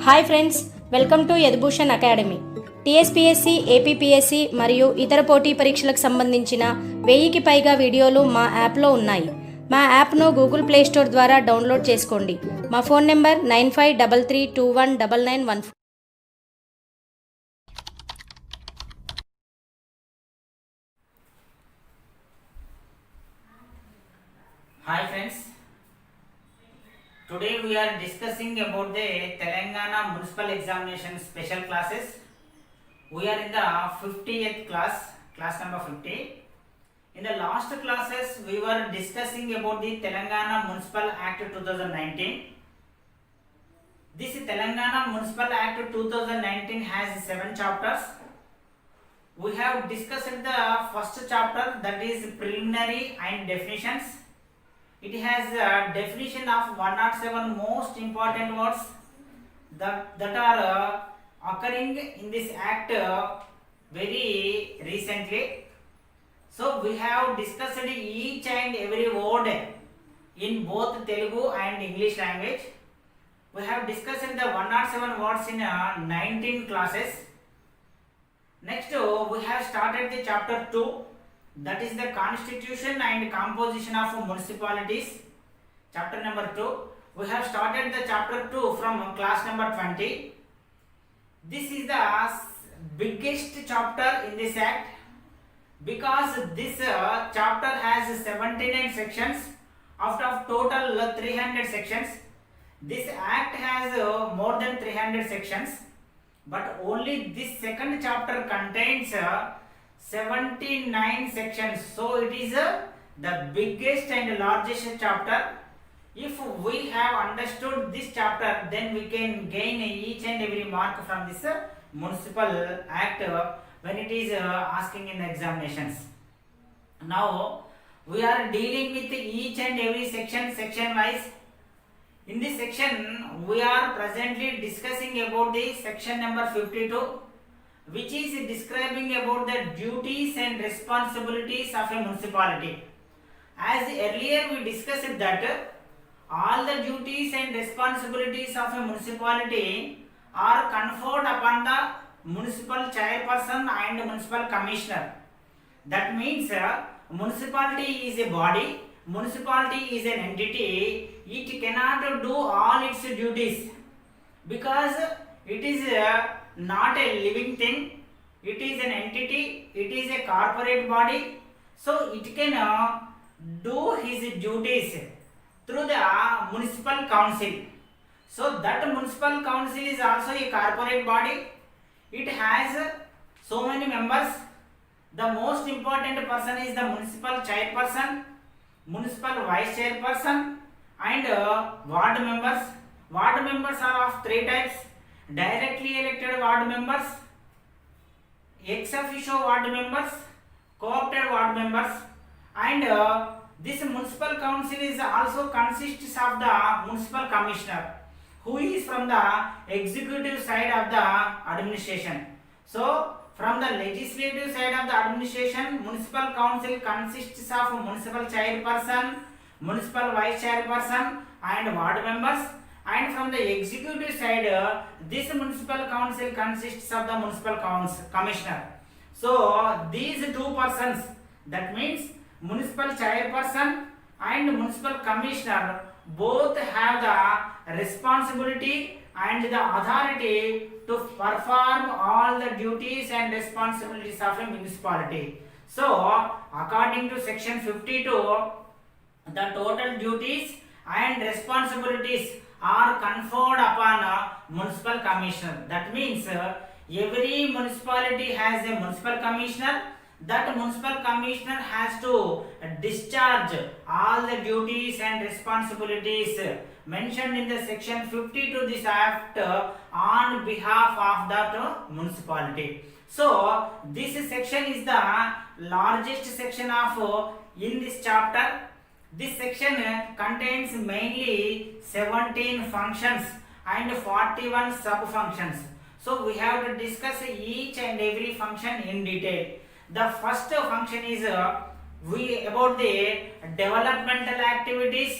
Hi friends, welcome to Yadubhushan academy. TSPSC, APPSC మరియు ఇతర పోటీ పరీక్షలకు సంబంధించిన 1000కి పైగా వీడియోలు మా యాప్లో ఉన్నాయి. మా యాప్ను గూగుల్ ప్లేస్టోర్ ద్వారా డౌన్లోడ్ చేసుకోండి. మా phone number 9533219914. Hi friends, today we are discussing about the Telangana Municipal Examination special classes. We are in the 50th class number 50. In the last classes we were discussing about the Telangana Municipal Act 2019. This Telangana Municipal Act 2019 has 7 chapters. We have discussed the first chapter, that is preliminary and definitions. It has a definition of 107 most important words that are occurring in this act very recently. So we have discussed each and every word in both Telugu and English language. We have discussed the 107 words in 19 classes. Next we have started the chapter 2, that is the constitution and composition of municipalities. Chapter number 2. We have started the chapter 2 from class number 20. This is the biggest chapter in this act because this chapter has 79 sections out of total 300 sections. This act has more than 300 sections, but only this second chapter contains 79 sections. So it is the biggest and largest chapter. If we have understood this chapter, then we can gain each and every mark from this municipal act when it is asking in the examinations. Now we are dealing with each and every section wise. In this section we are presently discussing about the section number 52, which is describing about the duties and responsibilities of a municipality. As earlier we discussed that all the duties and responsibilities of a municipality are conferred upon the municipal chairperson and municipal commissioner. That means municipality is a body, municipality is an entity. It cannot do all its duties because it is not a living thing. It is an entity, it is a corporate body, so it can do his duties through the municipal council. So that municipal council is also a corporate body. It has so many members. The most important person is the municipal chairperson, municipal vice chairperson, and ward members. Ward members are of 3 types: directly elected ward members, ex officio ward members, co-opted ward members, and this municipal council is also consists of the municipal commissioner, who is from the executive side of the administration. So from the legislative side of the administration, municipal council consists of municipal chairperson, municipal vice chairperson, and ward members. And from the executive side, this municipal council consists of the municipal commissioner. So these 2 persons, that means municipal chairperson and municipal commissioner, both have the responsibility and the authority to perform all the duties and responsibilities of a municipality. So according to section 52, the total duties and responsibilities are conferred upon a municipal commissioner. That means every municipality has a municipal commissioner. That municipal commissioner has to discharge all the duties and responsibilities mentioned in the section 52 this act on behalf of that municipality. So this section is the largest section of in this chapter. This section contains mainly 17 functions and 41 sub-functions. So we have to discuss each and every function in detail. The first function is about the developmental activities,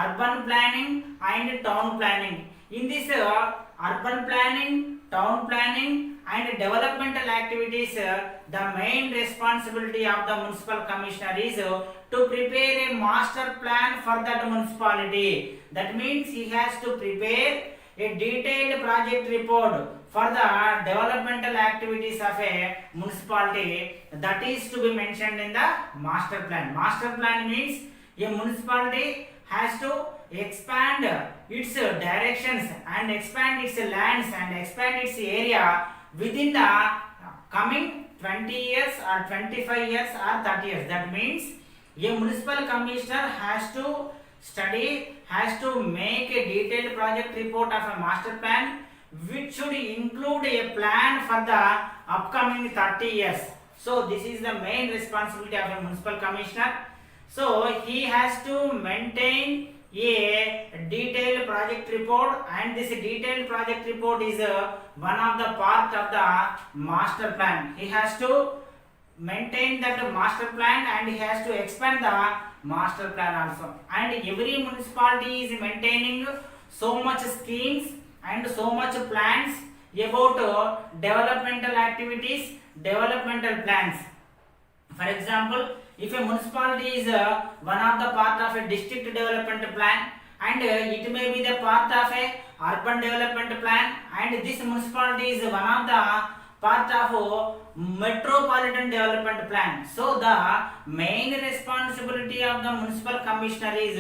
urban planning and town planning. In this urban planning, town planning and developmental activities, the main responsibility of the municipal commissioner is to prepare a master plan for that municipality. That means he has to prepare a detailed project report for the developmental activities of a municipality, that is to be mentioned in the master plan. Master plan means a municipality has to expand its directions and expand its lands and expand its area within the coming 20 years or 25 years or 30 years. That means a municipal commissioner has to study, has to make a detailed project report of a master plan which should include a plan for the upcoming 30 years. So this is the main responsibility of a municipal commissioner. So he has to maintain a detailed project report, and this detailed project report is one of the part of the master plan. He has to maintain that master plan and he has to expand the master plan also. And every municipality is maintaining so much schemes and so much plans about developmental activities, developmental plans. For example, if a municipality is one of the part of a district development plan, and it may be the part of a urban development plan, and this municipality is one of the part of metropolitan development plan. So the main responsibility of the municipal commissioner is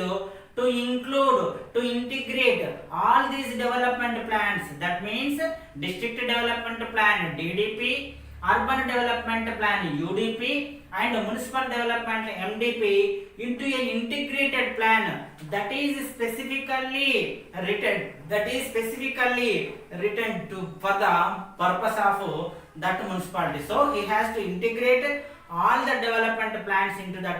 to include, to integrate all these development plans. That means district development plan DDP, urban development plan UDP and municipal development MDP into an integrated plan that is specifically written to for the purpose of that municipality. So he has to integrate all the development plans into that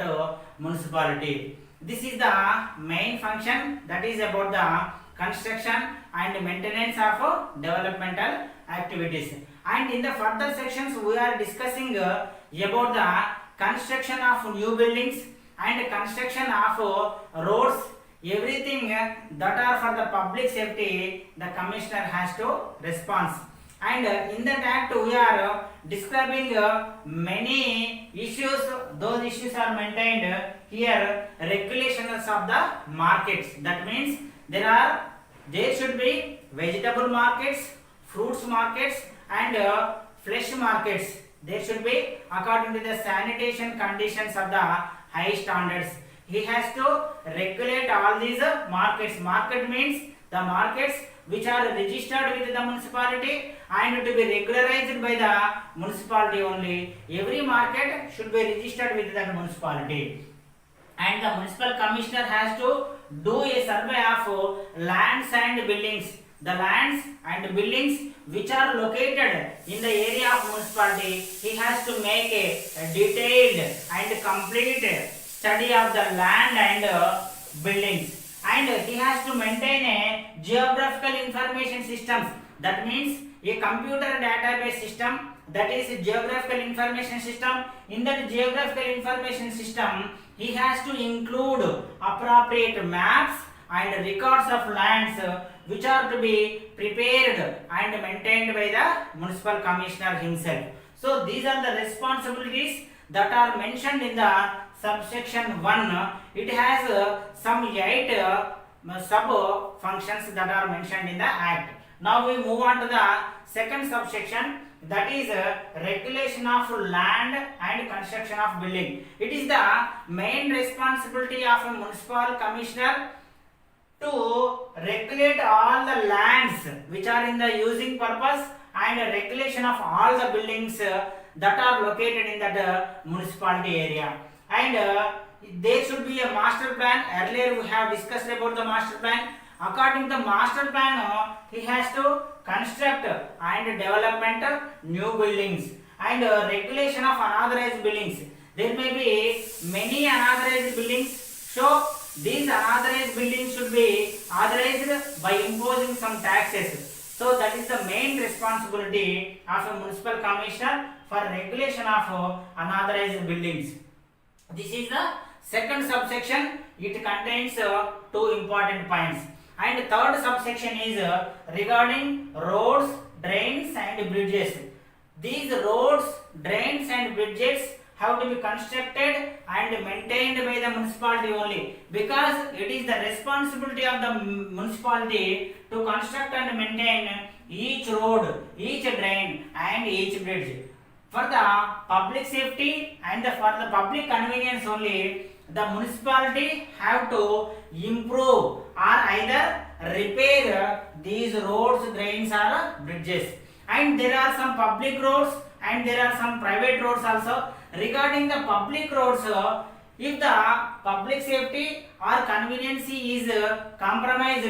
municipality. This is the main function, that is about the construction and maintenance of developmental activities. And in the further sections we are discussing about the construction of new buildings and construction of roads, everything that are for the public safety, the commissioner has to respond. And in that act we are describing many issues. Those issues are maintained here. Regulations of the markets, that means there should be vegetable markets, fruits markets and flesh markets. They should be according to the sanitation conditions of the high standards. He has to regulate all these markets. Market means the markets which are registered with the municipality and to be regularized by the municipality only. Every market should be registered with that municipality. And the municipal commissioner has to do a survey of lands and buildings. The lands and buildings which are located in the area of municipality, he has to make a detailed and complete study of the land and buildings. And he has to maintain a geographical information systems. That means a computer database system, that is a geographical information system. In that geographical information system, he has to include appropriate maps and records of lands which are to be prepared and maintained by the municipal commissioner himself. So these are the responsibilities that are mentioned in the subsection 1. It has some 8 sub functions that are mentioned in the act. Now we move on to the second subsection, that is regulation of land and construction of building. It is the main responsibility of a municipal commissioner to regulate all the lands which are in the using purpose and regulation of all the buildings that are located in that municipality area. And there should be a master plan. Earlier we have discussed about the master plan. According to the master plan, he has to construct and development new buildings and regulation of unauthorized buildings. There may be many unauthorized buildings, so these unauthorized buildings should be authorized by imposing some taxes. So that is the main responsibility of a municipal commissioner for regulation of unauthorized buildings. This is the second subsection. It contains 2 important points. And third subsection is regarding roads, drains and bridges. These roads, drains and bridges have to be constructed and maintained by the municipality only, because it is the responsibility of the municipality to construct and maintain each road, each drain and each bridge. For the public safety and for the public convenience only, the municipality have to improve or either repair these roads, drains or bridges. And there are some public roads and there are some private roads also. Regarding the public roads, if the public safety or convenience is compromised,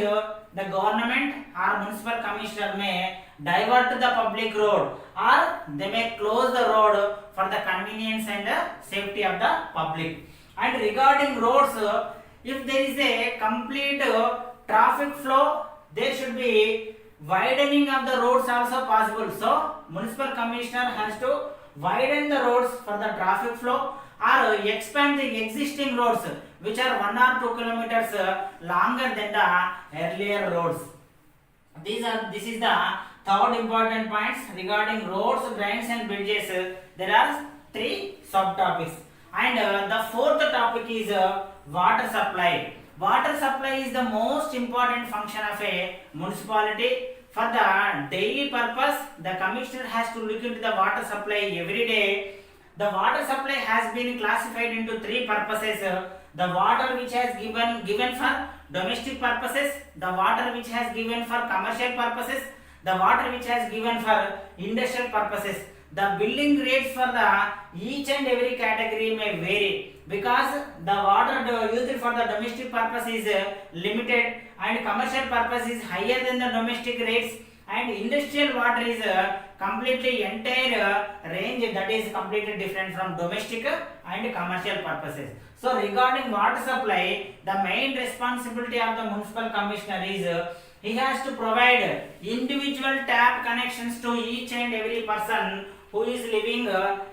the government or municipal commissioner may divert the public road or they may close the road for the convenience and the safety of the public. And regarding roads, if there is a complete traffic flow, there should be widening of the roads also possible. So municipal commissioner has to widen the roads for the traffic flow or expand the existing roads which are 1 or 2 kilometers longer than the earlier roads. This is the third important points regarding roads, drains and bridges. There are 3 subtopics. And the fourth topic is water supply. Water supply is the most important function of a municipality. For the daily purpose, the commissioner has to look into the water supply every day. The water supply has been classified into 3 purposes. The water which has given for domestic purposes, the water which has given for commercial purposes, the water which has given for industrial purposes. The billing rates for the each and every category may vary, because the water used for the domestic purpose is limited and commercial purpose is higher than the domestic rates, and industrial water is completely entire range that is completely different from domestic and commercial purposes. So regarding water supply, the main responsibility of the municipal commissioner is he has to provide individual tap connections to each and every person who is living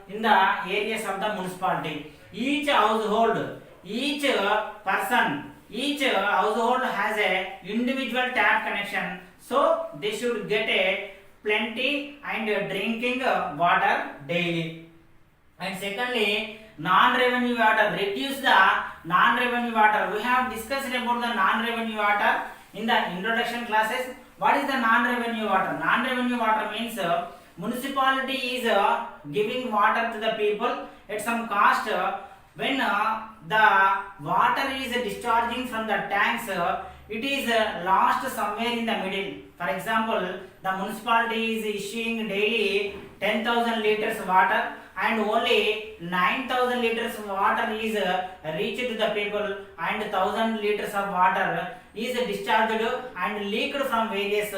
in the areas of the municipality. Each household, each person, each household has a individual tap connection, so they should get a plenty and drinking water daily. And secondly, non-revenue water, reduce the non-revenue water. We have discussed about the non-revenue water in the introduction classes. What is the non-revenue water? Non-revenue water means municipality is giving water to the people at some cost. When the water is discharging from the tanks, it is lost somewhere in the middle. For example, the municipality is issuing daily 10,000 liters water and only 9,000 liters water is reached to the people, and 1,000 liters of water is discharged and leaked from various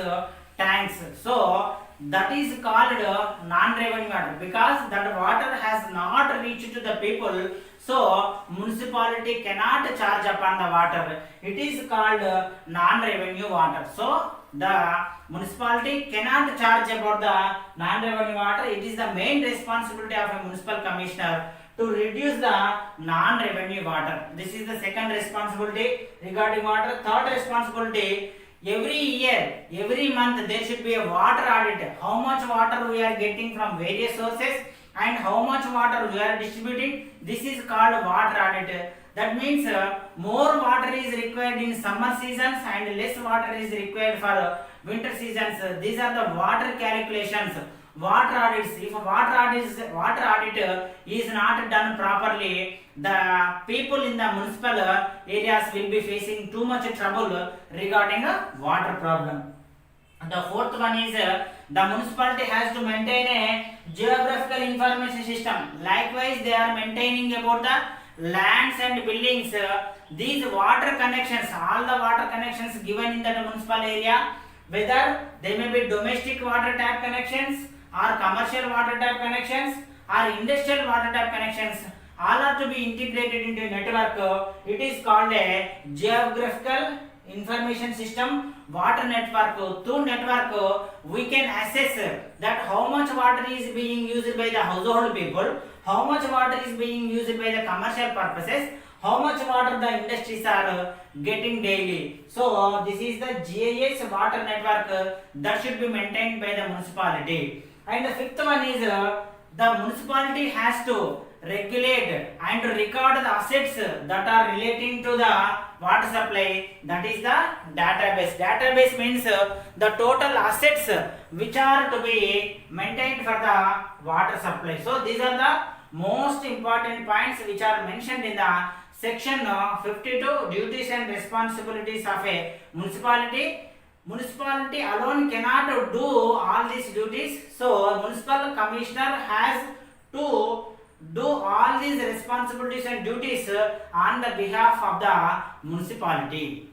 tanks. So that is called non-revenue water, because that water has not reached to the people, so municipality cannot charge upon the water. It is called non-revenue water. So the municipality cannot charge about the non-revenue water. It is the main responsibility of a municipal commissioner to reduce the non-revenue water. This is the second responsibility regarding water. Third responsibility, every year, every month there should be a water audit. How much water we are getting from various sources and how much water we are distributing. This is called water audit. That means more water is required in summer seasons and less water is required for winter seasons. These are the water calculations. Water audits. If water audit is not done properly, the people in the municipal areas will be facing too much trouble regarding water problem. The fourth one is the municipality has to maintain a geographical information system. Likewise, they are maintaining about the lands and buildings. These water connections, all the water connections given in that municipal area, whether they may be domestic water tap connections or commercial water tap connections or industrial water tap connections, all are to be integrated into a network. It is called a geographical information system, water network. Through network we can assess that how much water is being used by the household people, how much water is being used by the commercial purposes, how much water the industries are getting daily. So this is the GIS water network that should be maintained by the municipality. And the fifth one is the municipality has to regulate and record the assets that are relating to the water supply. That is the database. Database means the total assets which are to be maintained for the water supply. So these are the most important points which are mentioned in the section 52, duties and responsibilities of a municipality. Municipality alone cannot do all these duties, so municipal commissioner has to do all these responsibilities and duties on the behalf of the municipality.